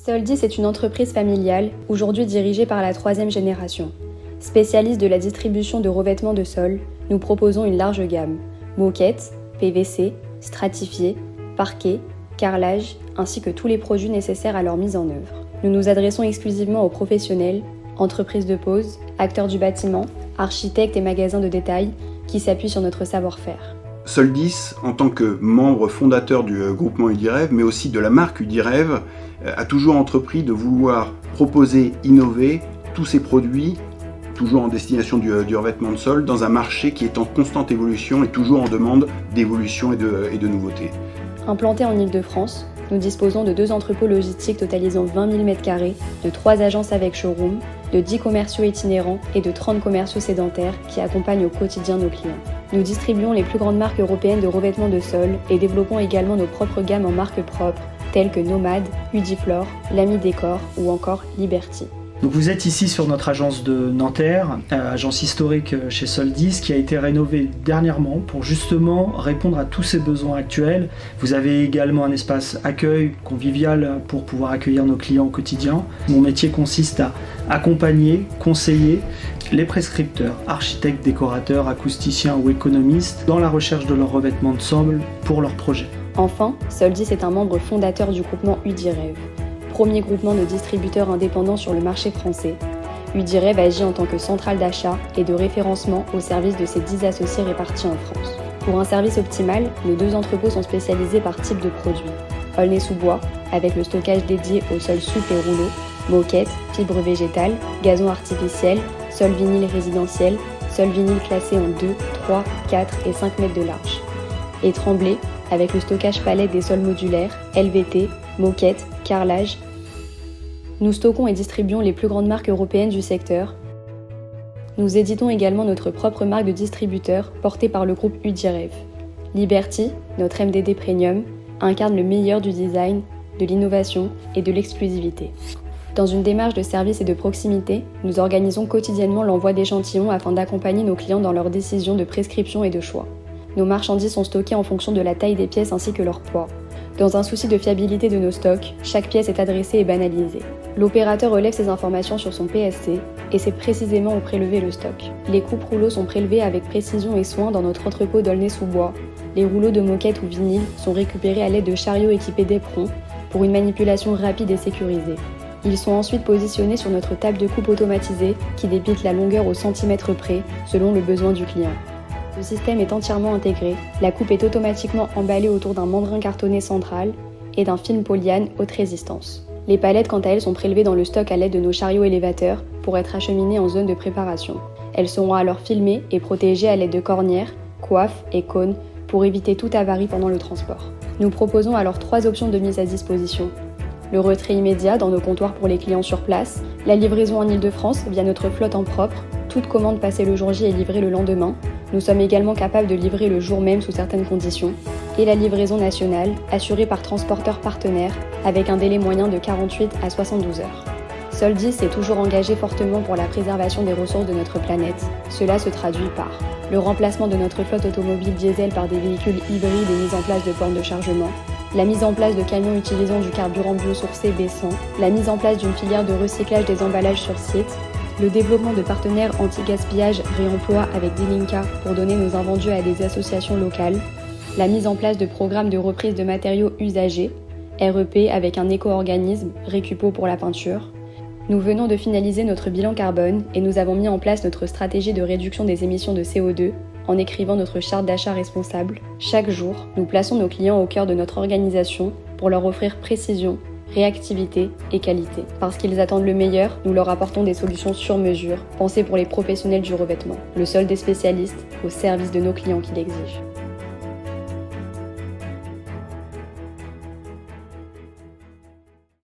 Soldis est une entreprise familiale, aujourd'hui dirigée par la troisième génération. Spécialiste de la distribution de revêtements de sol, nous proposons une large gamme. Moquette, PVC, stratifié, parquet, carrelage, ainsi que tous les produits nécessaires à leur mise en œuvre. Nous nous adressons exclusivement aux professionnels, entreprises de pose, acteurs du bâtiment, architectes et magasins de détail qui s'appuient sur notre savoir-faire. Soldis, en tant que membre fondateur du groupement UDIREV, mais aussi de la marque UDIREV, a toujours entrepris de vouloir proposer, innover tous ses produits, toujours en destination du revêtement de sol, dans un marché qui est en constante évolution et toujours en demande d'évolution et de nouveautés. Implantés en Île-de-France, nous disposons de 2 entrepôts logistiques totalisant 20 000 m², de 3 agences avec showroom, de 10 commerciaux itinérants et de 30 commerciaux sédentaires qui accompagnent au quotidien nos clients. Nous distribuons les plus grandes marques européennes de revêtements de sol et développons également nos propres gammes en marques propres, telles que Nomad, Udiflore, Lamy Décor ou encore Liberty. Donc vous êtes ici sur notre agence de Nanterre, agence historique chez Soldis, qui a été rénovée dernièrement pour justement répondre à tous ces besoins actuels. Vous avez également un espace accueil convivial pour pouvoir accueillir nos clients au quotidien. Mon métier consiste à accompagner, conseiller les prescripteurs, architectes, décorateurs, acousticiens ou économistes dans la recherche de leur revêtement de sol pour leurs projets. Enfin, Soldis est un membre fondateur du groupement UDIREV, premier groupement de distributeurs indépendants sur le marché français. UDIREV agit en tant que centrale d'achat et de référencement au service de ses 10 associés répartis en France. Pour un service optimal, nos 2 entrepôts sont spécialisés par type de produit. Aulnay-sous-Bois, avec le stockage dédié au sol souple et rouleau, moquette, fibre végétale, gazon artificiel, sol vinyle résidentiel, sol vinyle classé en 2, 3, 4 et 5 mètres de large. Et Tremblay, avec le stockage palette des sols modulaires, LVT, moquette, carrelage. Nous stockons et distribuons les plus grandes marques européennes du secteur. Nous éditons également notre propre marque de distributeur portée par le groupe UDIREV. Liberty, notre MDD Premium, incarne le meilleur du design, de l'innovation et de l'exclusivité. Dans une démarche de service et de proximité, nous organisons quotidiennement l'envoi d'échantillons afin d'accompagner nos clients dans leurs décisions de prescription et de choix. Nos marchandises sont stockées en fonction de la taille des pièces ainsi que leur poids. Dans un souci de fiabilité de nos stocks, chaque pièce est adressée et banalisée. L'opérateur relève ces informations sur son PSC et sait précisément où prélever le stock. Les coupes rouleaux sont prélevées avec précision et soin dans notre entrepôt d'Aulnay-sous-Bois. Les rouleaux de moquette ou vinyle sont récupérés à l'aide de chariots équipés d'éperons pour une manipulation rapide et sécurisée. Ils sont ensuite positionnés sur notre table de coupe automatisée qui débite la longueur au centimètre près selon le besoin du client. Le système est entièrement intégré, la coupe est automatiquement emballée autour d'un mandrin cartonné central et d'un film polyane haute résistance. Les palettes quant à elles sont prélevées dans le stock à l'aide de nos chariots élévateurs pour être acheminées en zone de préparation. Elles seront alors filmées et protégées à l'aide de cornières, coiffes et cônes pour éviter toute avarie pendant le transport. Nous proposons alors 3 options de mise à disposition. Le retrait immédiat dans nos comptoirs pour les clients sur place, la livraison en Île-de-France via notre flotte en propre, toute commande passée le jour J est livrée le lendemain. Nous sommes également capables de livrer le jour même sous certaines conditions, et la livraison nationale, assurée par transporteurs partenaires, avec un délai moyen de 48 à 72 heures. Soldis s'est toujours engagé fortement pour la préservation des ressources de notre planète. Cela se traduit par le remplacement de notre flotte automobile diesel par des véhicules hybrides et mise en place de bornes de chargement, la mise en place de camions utilisant du carburant biosourcé baissant, la mise en place d'une filière de recyclage des emballages sur site, le développement de partenaires anti-gaspillage réemploi avec Dilinka pour donner nos invendus à des associations locales, la mise en place de programmes de reprise de matériaux usagés, REP avec un éco-organisme, Récupo pour la peinture. Nous venons de finaliser notre bilan carbone et nous avons mis en place notre stratégie de réduction des émissions de CO2 en écrivant notre charte d'achat responsable. Chaque jour, nous plaçons nos clients au cœur de notre organisation pour leur offrir précision, réactivité et qualité. Parce qu'ils attendent le meilleur, nous leur apportons des solutions sur mesure, pensées pour les professionnels du revêtement. Le seul des spécialistes au service de nos clients qui l'exigent.